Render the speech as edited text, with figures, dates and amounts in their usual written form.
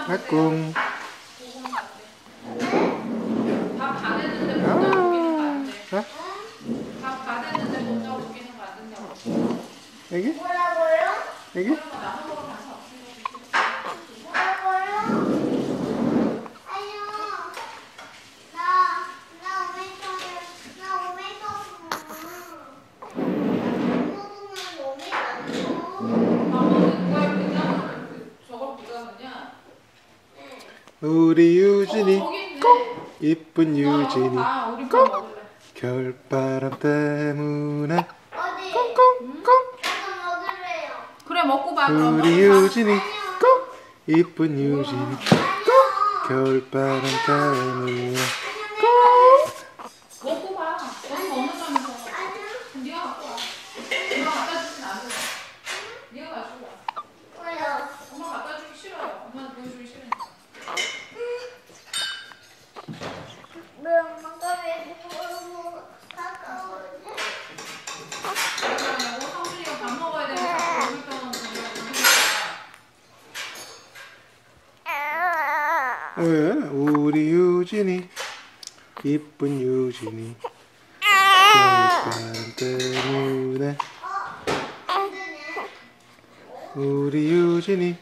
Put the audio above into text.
까꿍. 밥다 됐는데 먼저 웃기는 거안 돼. 어? 밥다 됐는데 먼저 웃기는 거안 된다고. 여기? 뭐라고요? 여기? 뭐라고요? 아니요. 나 오메가고. 밥은 누가 그냥 저걸 보자느냐? 우리 유진이 저기 있네. 이쁜 유진이 우리 밥 먹을래. 겨울바람 때문에 어디? 꽁꽁꽁. 나도 먹을래요. 그래 먹고 봐. 그럼 우리 먹고 봐. 유진이 꽁 이쁜 유진이 아니요. 겨울바람 때문에 먹고 봐. 너는 먹는다면서. 아니요. 네가 갖고 와. 엄마 갖다 주진 않아. 네가 가지고 와. 왜요? 엄마 갖다 주기 싫어요. 엄마는 보여주기 싫으니까. 왜 엄마가 왜 너무 가까워지? 그러냐고 성준이가 밥 먹어야 되니까 여기 있다가 왜? 우리 유진이 이쁜 유진이 겨울바람 때문에 안 되네. 우리 유진이